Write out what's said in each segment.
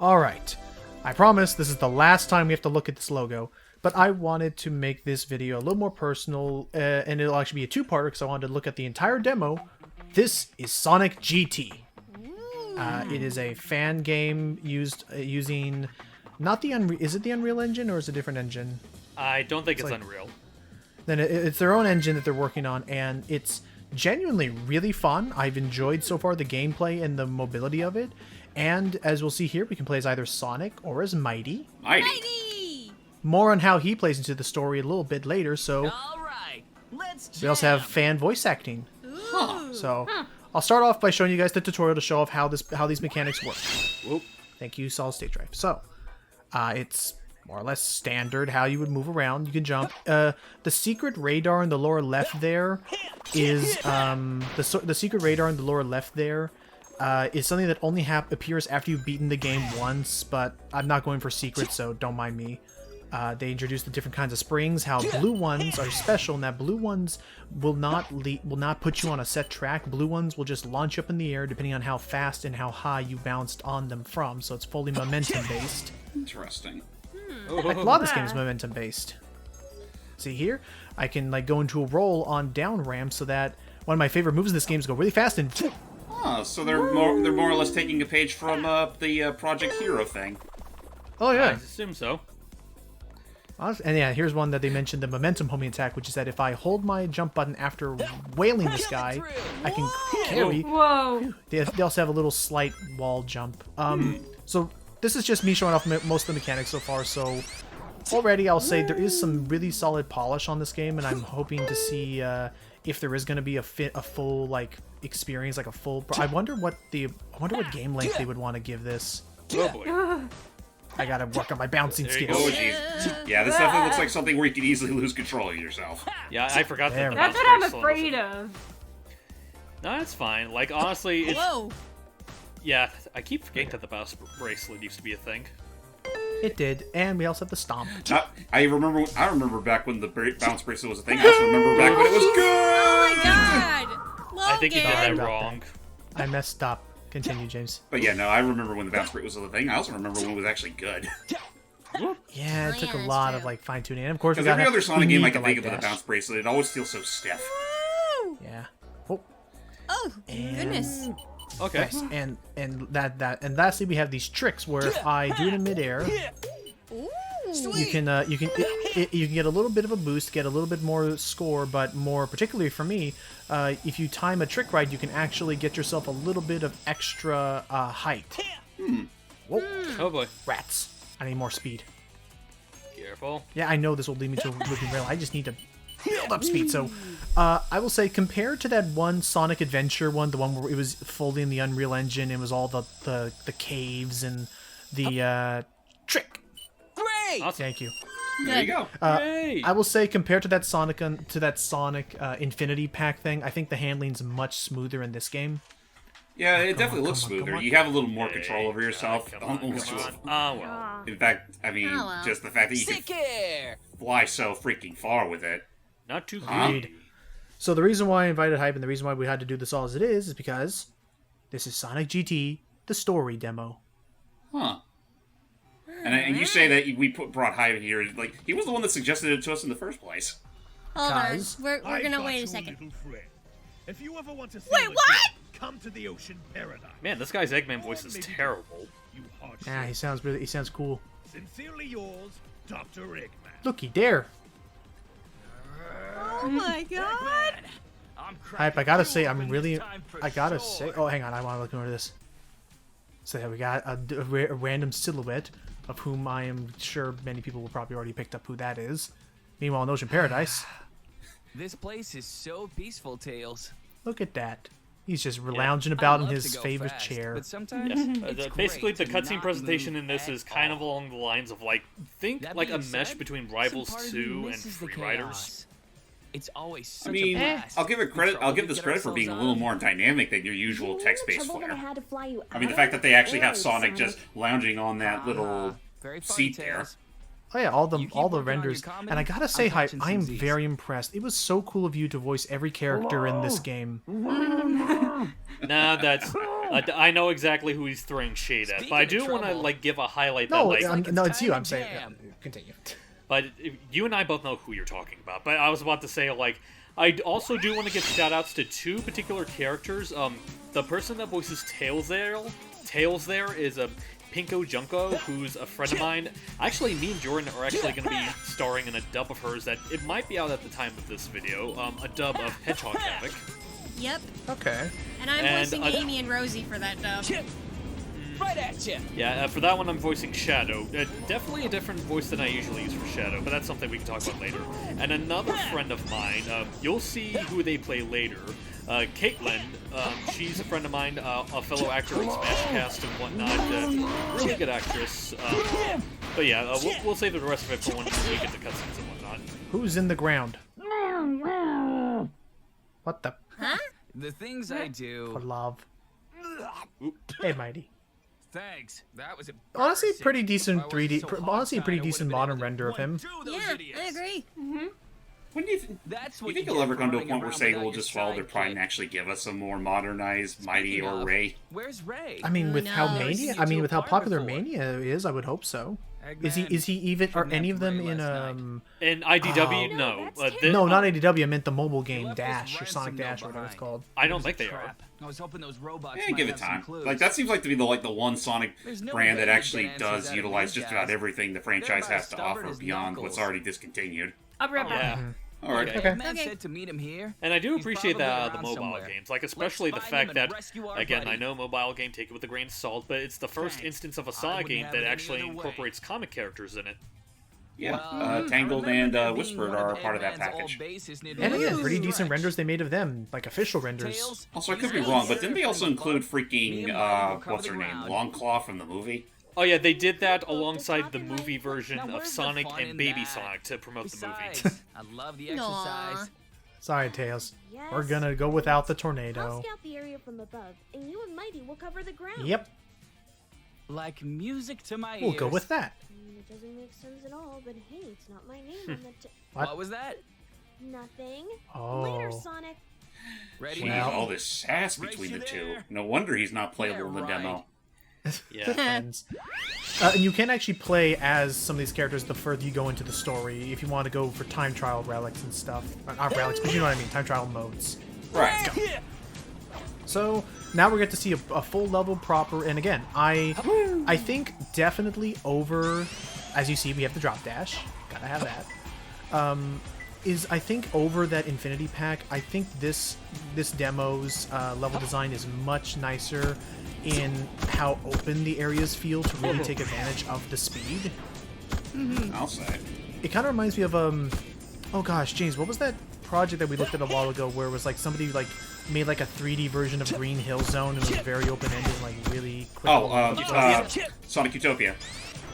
Alright, I promise this is the last time we have to look at this logo, but I wanted to make this video a little more personal, and it'll actually be a two-parter because I wanted to look at the entire demo. This is Sonic GT. It is a fan game using not the Unreal. Is it the Unreal Engine or is it a different engine? I don't think it's Unreal. Then it's their own engine that they're working on, and it's genuinely really fun. I've enjoyed so far the gameplay and the mobility of it. And as we'll see here, we can play as either Sonic or as Mighty. Mighty! More on how he plays into the story a little bit later, so All right, let's jam. we also have fan voice acting. So I'll start off by showing you guys the tutorial to show off how these mechanics work. Whoop. Thank you, Solid State Drive. So it's more or less standard how you would move around. You can jump. The secret radar in the lower left there is the secret radar in the lower left there is something that only appears after you've beaten the game once, but I'm not going for secrets, so don't mind me. They introduced the different kinds of springs, how blue ones are special, and that blue ones will not put you on a set track. Blue ones will just launch up in the air depending on how fast and how high you bounced on them from, so it's fully momentum-based. Interesting. Like, a lot of this game is momentum-based. See here? I can like go into a roll on down ramps so that one of my favorite moves in this game is go really fast and... Oh, so they're more or less taking a page from the Project Hero thing. Oh, I yeah. assume so. And yeah, here's one that they mentioned, the momentum homing attack, which is that if I hold my jump button after wailing this guy, I can carry... Whoa. They also have a little slight wall jump. So this is just me showing off most of the mechanics so far, so already I'll say there is some really solid polish on this game, and I'm hoping to see if there is going to be a full like experience, like a full... I wonder what game length they would want to give this. Oh boy. I gotta work on my bouncing There you skills. Oh, jeez. Yeah, this definitely looks like something where you could easily lose control of yourself. Yeah, I forgot that. There the we That's mouse what I'm bracelet afraid was- of. No, that's fine. Like, honestly, it's... Whoa! Yeah, I keep forgetting that the mouse bracelet used to be a thing. It did, and we also have the stomp. I remember back when the bounce bracelet was a thing. I also remember back when it was good. Oh my god! Logan! I think you did Sorry that about wrong. I messed up. Continue, James. But yeah, no, I remember when the bounce bracelet was a thing. I also remember when it was actually good. Yeah, it Oh, took yeah, a lot that's of like fine tuning, and of course we Because got every other Sonic game I can think of like with a bounce bracelet, it always feels so stiff. Woo! Yeah. Oh, Oh, and... goodness. Okay. Nice. And lastly we have these tricks where if I do it in midair, Ooh. you can get a little bit of a boost, get a little bit more score, but more particularly for me, if you time a trick right, you can actually get yourself a little bit of extra height. Whoa, Oh boy. rats! I need more speed. Careful. Yeah, I know this will lead me to a looping rail. I just need to build up speed. So, I will say, compared to that one Sonic Adventure one, the one where it was fully in the Unreal Engine, it was all the caves and the trick. Great! Awesome. Thank you. There you go. Yay! I will say, compared to that Sonic Infinity Pack thing, I think the handling's much smoother in this game. Yeah, it definitely looks come on, smoother. come on. You have a little more control over yourself. Come on, Almost come just- on. Ah, well. In fact, I mean, Oh, well. just the fact that you Sick can air! fly so freaking far with it. Not too Indeed. greedy. So the reason why I invited Hype and the reason why we had to do this all as it is because this is Sonic GT, the story demo. Huh. And you say that brought Hyde here, like, he was the one that suggested it to us in the first place. Hold on. Guys. We're I've gonna got wait you a second. little friend. If you ever want to Wait, sail what? again, come to the ocean paradise. Man, this guy's Eggman voice is terrible. You hard Yeah, he sounds cool. Sincerely yours, Dr. Eggman. Looky there. Oh my god! Hype, I gotta say, oh, hang on, I want to look over this. So yeah, we got a random silhouette of whom I am sure many people will probably already picked up who that is. Meanwhile, in Ocean Paradise, This place is so peaceful, Tails. look at that. He's just lounging about in I'd love his to go favorite fast, chair. But sometimes Yes. it's Basically, great the to cutscene not presentation move in this is at kind of all. along the lines of like, think That like a being mesh said, between some Rivals part of 2 me and misses the Free Riders. chaos. It's always such I mean, a blast. I'll give it credit. We I'll give probably this get credit for being a ourselves little on. more dynamic than your usual text-based Trouble that I flair. had to fly you I mean, the out fact that they actually have of, Sonic just lounging on that little Very funny, seat there. Tails. Oh yeah, all You the keep all the working on your renders, comedy, and I gotta I'm say, Hype, touching I am some Zs. very impressed. It was so cool of you to voice every character in this game. Nah, that's I know exactly who he's throwing shade at, but I do want to like give a highlight that No, like. no, it's you. time I'm to saying. jam. Continue. But you and I both know who you're talking about. But I was about to say, like, I also do want to give shout-outs to two particular characters. The person that voices Tails there is a Pinko Junko, who's a friend of mine. Actually, me and Jordan are actually going to be starring in a dub of hers that it might be out at the time of this video. A dub of Hedgehog Havoc. Yep. Okay. And I'm And voicing I- Amy and Rosie for that dub. Right at you. Yeah, for that one I'm voicing Shadow. Definitely a different voice than I usually use for Shadow, but that's something we can talk about later. And another friend of mine, you'll see who they play later. Caitlin, she's a friend of mine, a fellow actor in Smashcast and whatnot. Really good actress. But yeah, we'll save the rest of it for when we get the cutscenes and whatnot. Who's in the ground? What the? Huh? The things I For do. love. Hey, Mighty. Thanks. That was Honestly, embarrassing. pretty If I decent wasn't 3D. so Honestly, hog-tied, pretty I decent would've been modern able to render of him. Do those Yeah, idiots. I agree. When do you, That's you what think you it'll get ever for come to a running point where around Sega without will your just swallow their pride and sidekick. actually give us a more modernized Mighty Speaking or of, Ray? Where's Ray? I mean, with how knows? Mania, I've seen with you how apart popular before. Mania is, I would hope so. Is Eggman, he even? Are kidnapped any of them Ray in last In IDW, Oh. no. That's No, not ADW. I meant the mobile He game left this Dash or ransom Sonic note Dash or whatever it's behind. called. I It don't was think a they are. trap. I was hoping those robots Yeah, might give it have some time. clues. Like that seems like to be the one Sonic There's no brand way that to actually get answers does out of utilize these just about guys. everything the franchise They're has to about as offer stubborn as beyond what's knuckles. already discontinued. I'll be right back. Yeah. All right. Okay. Eggman Okay. said to meet him here. And I do He's appreciate probably the around mobile somewhere. games, like especially the Let's find fact him that, and rescue our again, buddy. I know mobile game, take it with a grain of salt, but it's the first Thanks. instance of a I Sonic wouldn't game have that it any actually other way. incorporates comic characters in it. Yeah, Well, Tangled I remember and there being Whispered one are of part of that Eggman's old package. bases near And again, Logan's pretty decent stretch. renders they made of them, like official renders. Tails, Also, I could he's be right wrong, but here. didn't they also include Me freaking, and Mario will cover what's the her name? ground. Longclaw from the movie? Oh yeah, they did that alongside the movie version Now, of where's the Sonic fun and in Baby that? Sonic to promote the Besides, movie. I love the Aw. exercise. Sorry, Tails. Yes. We're gonna go without the I'll tornado. scout the area from above, and you and Mighty will cover the ground. Yep, Like music to my we'll ears. go with that. It doesn't make sense at all, but hey, it's not my name on the What? What was that? Nothing. Oh. Later, Sonic. Ready? Jeez, Well- all this sass between the two. No wonder he's not playable in the Yeah, demo. Yeah. Friends. And you can actually play as some of these characters the further you go into the story, if you want to go for time trial relics and stuff. Not relics, but you know what I mean, time trial modes. Right. So now we get to see a full level proper, and again, I think definitely over, as you see, we have the drop dash, gotta have that. Is I think over that Infinity Pack, I think this demo's level design is much nicer in how open the areas feel to really take advantage of the speed. I'll say. It kind of reminds me of oh gosh, James, what was that project that we looked at a while ago where it was like somebody like made like a 3D version of Green Hill Zone and it was very open ended, like really quick. Sonic Utopia.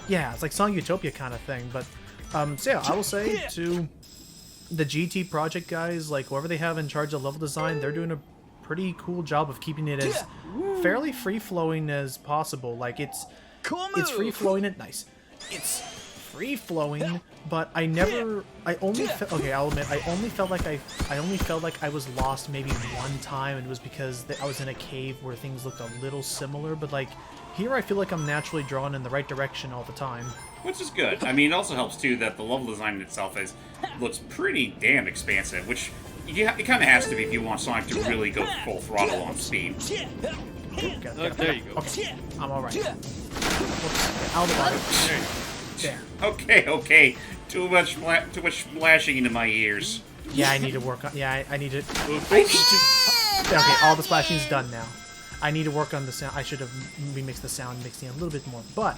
Yeah, it's like Sonic Utopia kind of thing. But so yeah, I will say to the GT project guys, like whoever they have in charge of level design, they're doing a pretty cool job of keeping it as fairly free flowing as possible. Like it's free flowing and nice. It's free flowing, but I only I'll admit I only felt like I was lost maybe one time, and it was because I was in a cave where things looked a little similar. But like here, I feel like I'm naturally drawn in the right direction all the time. Which is good. I mean, it also helps, too, that the level design itself looks pretty damn expansive, which it kind of has to be if you want Sonic to really go full throttle on speed. There you go. Okay, I'm alright. Whoops, out of the way. There. Okay. Too much splashing into my ears. Yeah, I need to work on. Yeah, I need to. Okay, all the splashing is done now. I need to work on the sound. I should have remixed the sound, mixed it in a little bit more. But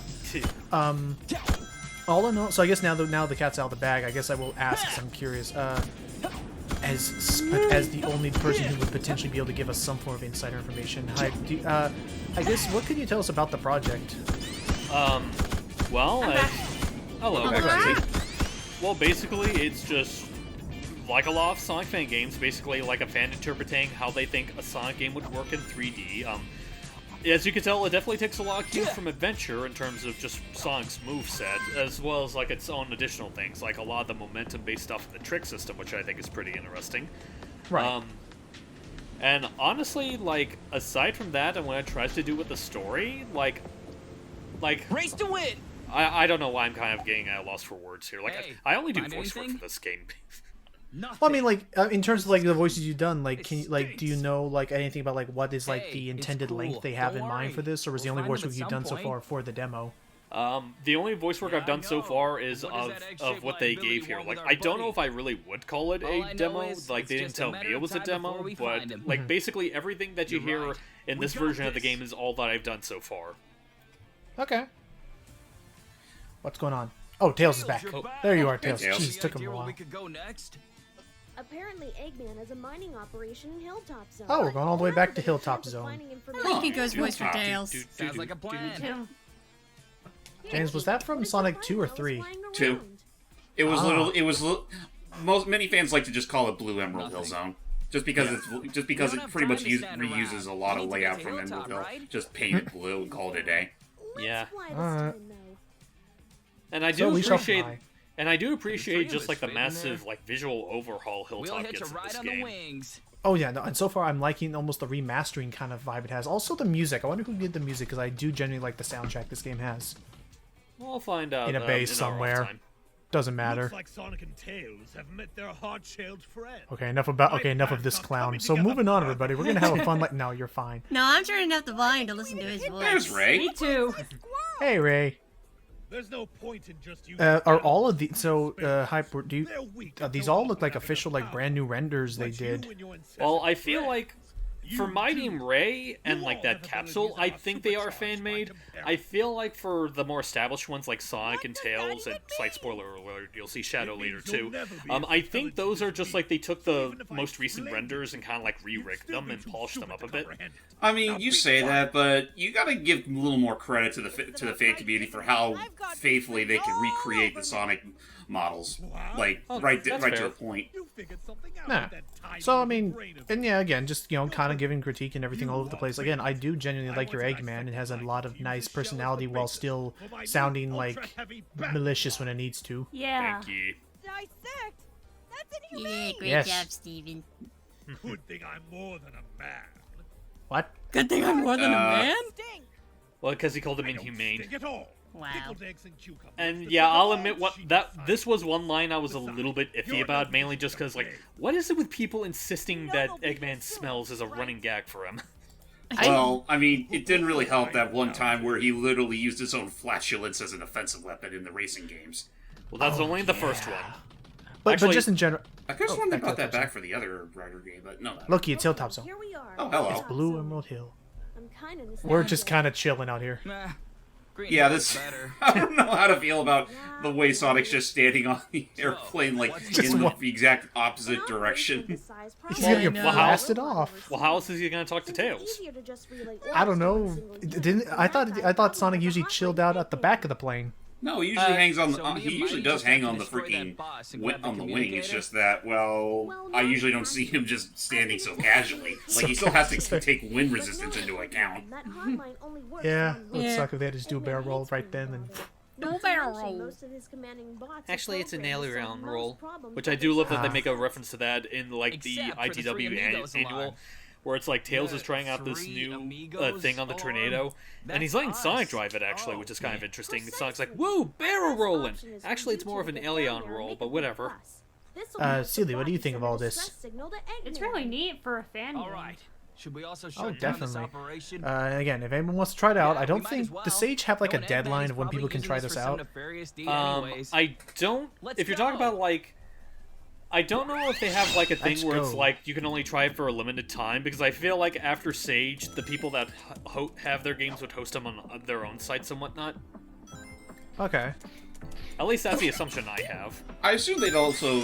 all in all, so I guess now the cat's out of the bag, I guess I will ask. 'Cause I'm curious. As the only person who would potentially be able to give us some form of insider information, I guess what could you tell us about the project? Well, hello. Hello. Well, basically, it's just like a lot of Sonic fan games, basically like a fan interpreting how they think a Sonic game would work in 3D. As you can tell, it definitely takes a lot of cues from Adventure in terms of just Sonic's moveset, as well as like its own additional things, like a lot of the momentum-based stuff in the trick system, which I think is pretty interesting. Right. And honestly, like, aside from that, and what it tries to do with the story, like, Race to win! I don't know why I'm kind of getting at a loss for words here. Like, Hey, I only do find voice work anything? for this game. Well, I mean, like, in terms of like the voices you've done, like, can you, like, do you know like anything about like what is like Hey, the it's intended length cool. they have Don't in mind worry. for this, or was the We'll only find voice them work at you've some done so point. far for the demo? The only voice work Yeah, I've done I so know. far is What does of that egg-shaped what they liability gave here. want Like, with our I don't know buddy? if I really would call it All a I know demo. is Like, it's they didn't just a tell matter me it of was a time demo, before we but find 'em. like basically everything that you You're hear right. in We this got version of the this. game is all that I've done so far. Okay. What's going on? Oh, Tails is back. You're back. There you are, Tails. Tails. Jeez, took him Idea a where while. we could go next? Apparently, Eggman has a mining operation in Hilltop Zone. Oh, we're going all the way back to However, Hilltop in terms of Zone. finding I information- like Pico's voice for Hilltop. Tails. Sounds like a plan. James, was that from What is Sonic the 2 or flying 3? mouse flying 2. around? It was Ah. many fans like to just call it Blue Emerald Hill Nothing. Zone. Just because don't it have pretty time much to stand reuses around. a lot We of need to get layout to from Emerald Hilltop, Hill. right? Just paint it blue and call it a day. Let's Yeah. fly this Alright. time, though. And I So do we shall appreciate fly. And I do three appreciate of just us like the fit in massive there. like visual overhaul We'll Hilltop hitch a gets in ride this on the game. wings. Oh yeah, no, and so far I'm liking almost the remastering kind of vibe it has. Also the music. I wonder who did the music because I do genuinely like the soundtrack this game has. We'll find out In a base in our off somewhere. time. Doesn't matter. Looks like Sonic and Tails have met their hard-shelled friend. Okay, enough of this clown. So moving on, everybody. We're gonna have a fun. No, you're fine. No, I'm turning up the volume to listen to his voice. There's Ray. Me too. Hey Ray. There's no point in just using Are all of these hyper? Do you? They're weak These until all we look like have official, enough like brand new renders they But you did. and your incessant Well, I feel threat, like for you My do. Name Ray and You like all that have capsule, abilities I that are think they are supercharged fan made. by I comparison. feel like for the more established ones like Sonic and Tails, and slight spoiler alert, you'll see Shadow It later means you'll too. never be I as think intelligent those as are just me. like they took the Even if I most recent explained renders it, and kind of like you'd re-rigged still them be and too polished them stupid up a to bit. comprehend it. I mean, Now you be say quiet. that, but you gotta give a little more credit to the fan community for how faithfully they can recreate the Sonic models, like Oh, right that's to fair. a point. You figured something out Nah. with that tiny So I little mean, brain of and yours. yeah, again, just kind of giving critique and everything all over the place. Again, I do genuinely like your Eggman. It has a lot of nice personality while still sounding like malicious when it needs to. Yeah. Thank you. Dissect? That's Yeah, inhumane! great Yes. job, Steven. Good thing I'm more than a man. What? Good thing I'm more than a man. Stink! Well, because he called him I don't inhumane. stink at all. Wow. Pickled eggs and cucumbers. And The yeah, I'll cigar admit what cheese that side. this was one line I was a Besides, little bit iffy you're about, no mainly good just because like, way. what is it with people insisting that Eggman smells as a running gag for him? Well, I mean, it didn't really help that one time where he literally used his own flatulence as an offensive weapon in the racing games. Well, that's only the first one. But Actually- just in general, I could have sworn they back to brought the that first back for the other Rider game, but no. Loki, it's Hilltop Zone. Here we are. Oh, hello. Hilltop Blue Zone. Emerald Hill. I'm kinda We're just nostalgic. kind of chilling out here. Nah, green Yeah, is this. better. I don't know how to feel about the way Sonic's just standing on the airplane, like Just in what- the exact An opposite operation direction. this size He's probably gonna get won't blasted be off. Well, how else is he gonna talk to Since it's Tails? easier to just relay I don't orders know. to a single unit Didn't than I that thought guy Sonic talking usually about chilled hot out like at the bacon. back of the plane. No, he usually hangs on the. so me He and usually Mighty does just hang have to on the destroy that freaking boss and wi- grab the on the wing. It's communicator? just that, well, I usually don't see him just standing so casually. Like he still has to take wind But resistance no, into account. that hotline only works Yeah, on would Yeah. suck if they had to just do a Eggman barrel roll hates right being then. And bothered. No Not to barrel mention, roll. most of his commanding bots are Actually, it's an programmed to solve aileron most roll, problems which I with do love that they themselves. make a reference to that in like the Except for the three ITW amigos annual, alarm. where it's like Tails The is trying out this three new amigos thing on the alarm? tornado, and he's That's letting Sonic us. drive it actually, which is kind of man. interesting. Sonic's like, Precisely. "Woo, Our barrel best rolling." option is for Actually, you it's more two of to an get down aileron there and roll, make but it whatever. with us. This'll help the Celia, what do you bot think of send a all this? distress signal to It's Eggman. really neat for a fan All game. right. Should we also shut Oh, down this definitely. operation? Again, if anyone wants to try it out, Yeah, I don't we might think as well. does Sage have like a Knowing Eggman, deadline he's of when people probably can using try this this for some out. nefarious deed anyways. I don't. Let's If you're talking go. about like, I don't know if they have like a thing Let's where it's go. like you can only try it for a limited time, because I feel like after Sage, the people that have their games would host them on their own sites and whatnot. Okay. At least that's the assumption I have. I assume they'd also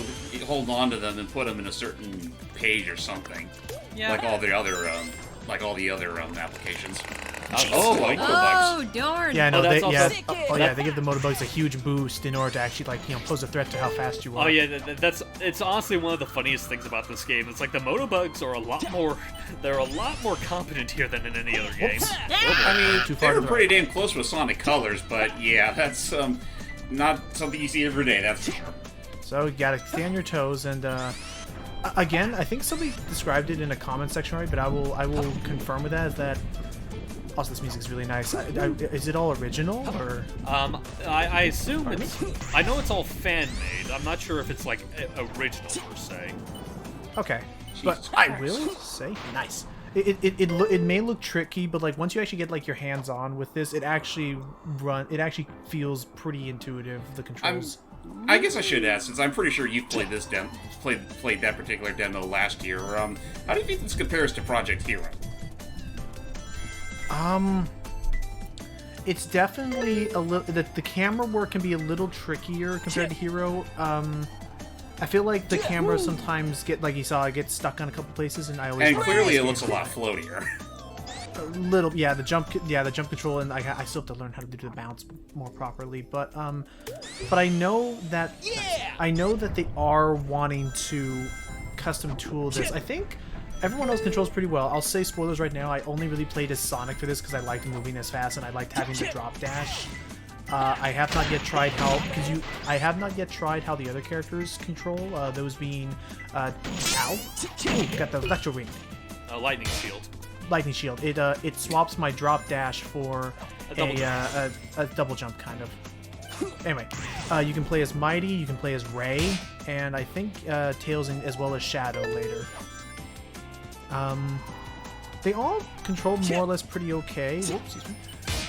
hold on to them and put them in a certain page or something, Yeah. like all the other, applications. Oh, Oh, boy. like Oh, darn. Yeah, no, that's they, also- yeah, Sick oh it. yeah, they give the motobugs a huge boost in order to actually like pose a threat to how fast you are. Oh yeah, it's honestly one of the funniest things about this game. It's like the motobugs are a lot more competent here than in any other game. I mean, Too they far were to the pretty damn close with Sonic Colors, but yeah, that's not something you see every day. That's for sure. So you gotta stay on your toes and Again, I think somebody described it in a comment section, right? But I will confirm with that. Is that also this music's really nice? Is it all original or? I assume it's. I know it's all fan made. I'm not sure if it's like original per se. Okay, but I will say nice. It may look tricky, but like once you actually get like your hands on with this, it actually feels pretty intuitive. The controls. I guess I should ask, since I'm pretty sure you've played this played that particular demo last year. How do you think this compares to Project Hero? It's definitely a little. The camera work can be a little trickier compared to Hero. I feel like the camera sometimes gets stuck on a couple places, and I always. And clearly, it looks a lot floatier. A little, yeah. The jump control, and I still have to learn how to do the bounce more properly. But I know that they are wanting to custom tool this. I think everyone else controls pretty well. I'll say spoilers right now. I only really played as Sonic for this because I liked moving as fast and I liked having the drop dash. I have not yet tried how the other characters control. Those being got the electro ring. Lightning shield. Lightning shield. It swaps my drop dash for a double jump kind of. Anyway, you can play as Mighty, you can play as Ray, and I think Tails as well as Shadow later. They all control more or less pretty okay. Whoops, excuse me.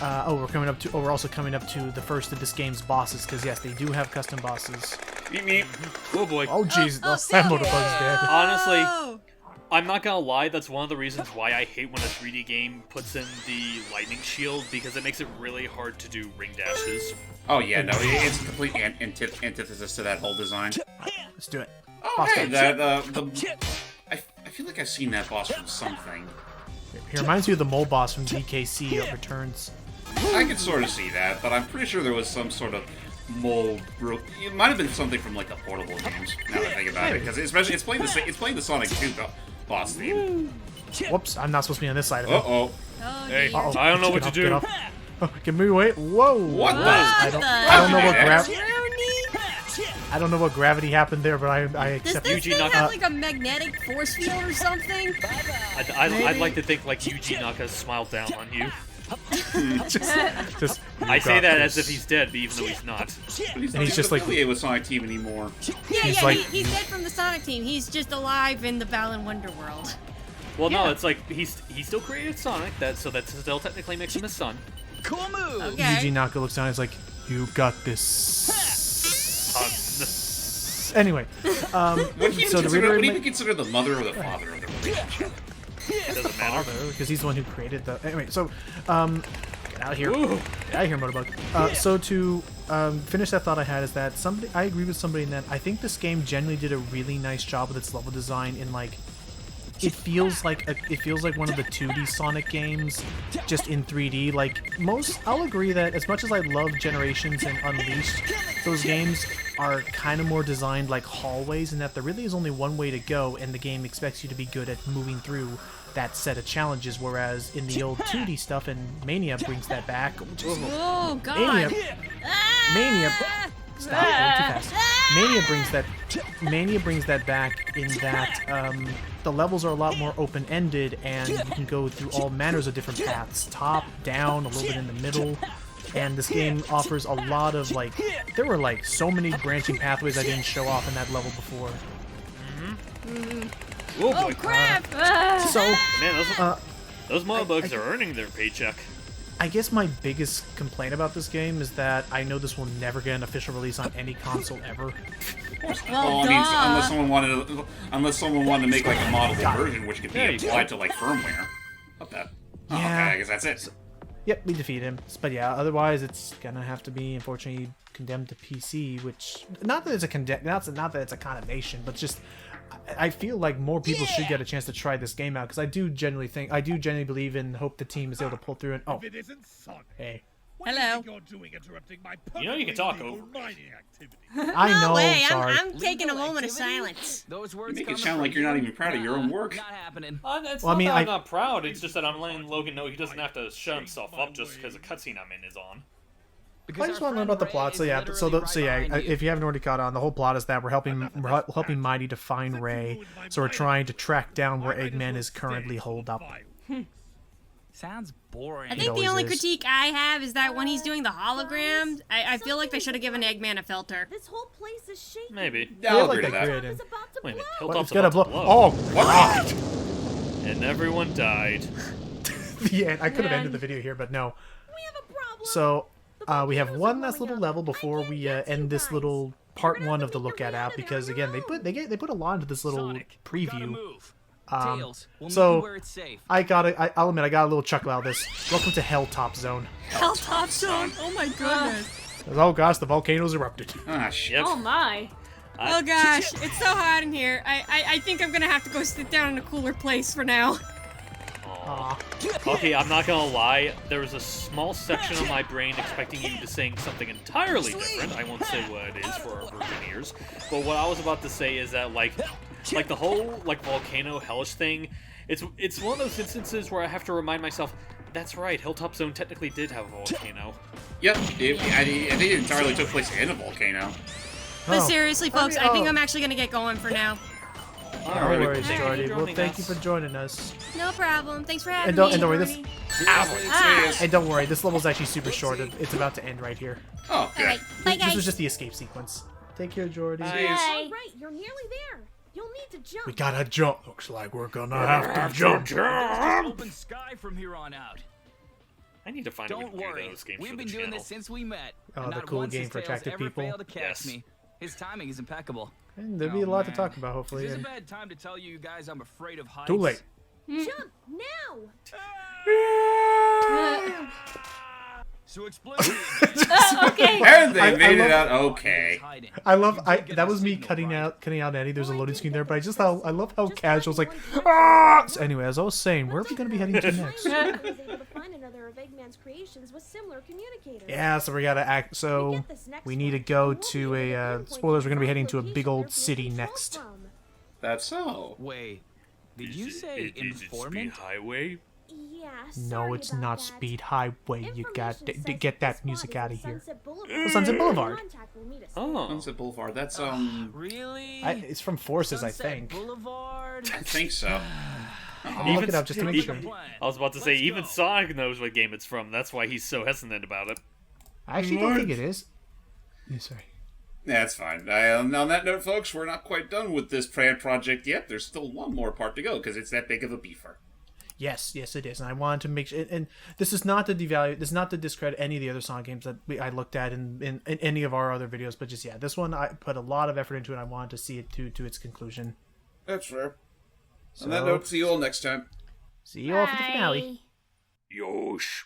We're also coming up to the first of this game's bosses, because yes, they do have custom bosses. Meep meep. Oh boy. Oh jeez, that motorbug's dead. Honestly, I'm not gonna lie, that's one of the reasons why I hate when a 3D game puts in the lightning shield, because it makes it really hard to do ring dashes. Oh yeah, no, it's a complete antithesis to that whole design. Let's do it. Oh Boss hey, fight. I feel like I've seen that boss from something. He reminds me of the mole boss from DKC of Returns. I could sort of see that, but I'm pretty sure there was some sort of mole. It might have been something from like the Portable games. Now that I think about it, because especially it's playing the Sonic 2 boss theme. Whoops, I'm not supposed to be on this side of it. Uh-oh. Hey, Uh-oh. I don't know what Get to off, do. get off. Oh, give me away. Whoa. What the? I don't know what Brownie? I don't know what gravity happened there, but I Does accept this it. thing have like a magnetic force field or something? I'd like to think like Yuji Naka smiled down on you. just I say that as if he's dead, but even though he's not. But he's And he's just like- affiliated with Sonic Team anymore. He's like- He's dead from the Sonic team. He's just alive in the Balan Wonder world. Well, no, it's like he still created Sonic, so that still technically makes him his son. Cool move. Okay. Yuji Naka looks down and is like, you got this. Son. Anyway, Would he so to even reiterate, consider the mother or the father of the relationship? Doesn't matter. because he's the one who created the. Anyway, so get out of here. Ooh. Get out of here, Motorbug. So to finish that thought I had is that I agree with somebody in that I think this game generally did a really nice job with its level design in like. It feels like one of the 2D Sonic games, just in 3D. Like I'll agree that as much as I love Generations and Unleashed, those games are kind of more designed like hallways, in that there really is only one way to go, and the game expects you to be good at moving through that set of challenges. Whereas in the old 2D stuff, and Mania brings that back. Which is, Oh God. Mania. Stop going too fast. Mania brings that back in that the levels are a lot more open-ended, and you can go through all manners of different paths, top, down, a little bit in the middle. And this game offers a lot of like, there were like so many branching pathways I didn't show off in that level before. Oh boy. Oh crap! So Man, those Motobugs are earning their paycheck. I guess my biggest complaint about this game is that I know this will never get an official release on any console ever. Well, I mean, unless someone wanted to make like a moddable version, which could be There you applied to like firmware. What the? Oh, Yeah. okay, I guess that's it. Yep, we defeat him. But yeah, otherwise it's gonna have to be unfortunately condemned to PC, which not that it's a condemnation, but just I feel like more people should get a chance to try this game out, because I do genuinely believe and hope the team is able to pull through. And If it isn't Sonic. hey, What do you Hello. think you're doing interrupting my You know you can perfectly talk legal over me. mining activity? I No know, way. sorry. I'm taking a Legal moment of activity? silence. Those words make it coming sound from like you're not you? even proud of your own work. Not happening. It's Well, I not mean, that I- I'm not proud, it's just that I'm letting Logan know he doesn't have to shut himself up just because a cutscene I'm in is on. I just want to learn about the plot. So yeah, if you haven't already caught on, the whole plot is that we're helping Mighty to find Ray. So we're trying to track down where Eggman is currently holed up. Sounds boring. I think the always only is. critique I have is that when he's doing the hologram, I feel like they should have given Eggman a filter. This whole place is shaking. Maybe. Yeah, I'll like agree to that that. grid. It's about to Wait a minute. blow. What, Hilltop's it's gonna about blow. to blow. Oh God! And everyone died. Yeah, I could have Man. ended the video here, but no. We have a problem. So we have volcanoes one are last blowing little up. level before I can't we get to end you this guys. little part gonna one have of to the make look your at way app out of there because on again your they put a lot into this little Sonic, we gotta preview. move. Um, Tails, we'll meet so you where it's safe. I'll admit I got a little chuckle out of this. Welcome to Helltop Zone. Helltop Zone. Oh my goodness. Oh gosh, the volcano's erupted. Ah, shit. Yep. Oh my. Oh gosh, it's so hot in here. I think I'm gonna have to go sit down in a cooler place for now. Aw. Okay, I'm not gonna lie. There was a small section of my brain expecting you to sing something entirely different. I won't say what it is for our virgin ears. But what I was about to say is that like the whole like volcano hellish thing. It's one of those instances where I have to remind myself. That's right. Hilltop Zone technically did have a volcano. Yep. I think it entirely took place in a volcano. But Oh. seriously, folks, I think I'm actually gonna get going for now. No Alright. worries, Thank you for Jordy. Well, joining thank you us. for joining us. No problem. Thanks for having And don't me. worry, this. Jordy. Ah. And don't worry, this level's actually super short. It's about to end right here. Oh, good. Alright, bye This was guys. just the escape sequence. Take care, Jordy. All Bye. right, you're nearly there. You'll need to jump. We gotta jump. Looks like we're gonna have to jump. Just open sky from here on out. I need to find a way Don't to do worry, those games we've for the been doing channel. this since we met. Oh, and the not cool once game has for Tails attractive ever people. failed to catch Yes. me. His timing is impeccable. And there'll be a lot to man. talk about, hopefully. Is this a And bad time to tell you guys I'm afraid of heights? too late. Jump now. So explain. Okay. And they I made love- it out okay. I love. That was me cutting out Eddie. There's a loading screen there, but I love how casual. It's like, ah! So anyway, as I was saying, where are we gonna be heading to next? I was able to find another of Eggman's creations with similar communicators. Yeah, so we gotta act. So we need to go to a. Spoilers. We're gonna be heading to a big old city next. That's so. Wait, did you say Is it informant? Speed Highway? Yeah, No, sorry it's about not that. Speed Highway. You got Information to says get this that music spot out is of here. Sunset Boulevard. Sunset Boulevard. Contact will meet us Oh. Sunset Boulevard. That's Really? It's from Forces, I Sunset think. Boulevard? I think so. I'll look it up just to make Even- sure. I was about to say, Let's even go. Sonic knows what game it's from. That's why he's so hesitant about it. I actually don't think it is. Yeah, sorry. That's fine. On that note, folks, we're not quite done with this project yet. There's still one more part to go because it's that big of a beefer. Yes, it is, and I wanted to make sure. And this is not to devalue. This is not to discredit any of the other Sonic games that I looked at in any of our other videos. But just this one I put a lot of effort into, and I wanted to see it to its conclusion. That's fair. So, On that note, see you all next time. see you all for the finale. Bye. Yosh.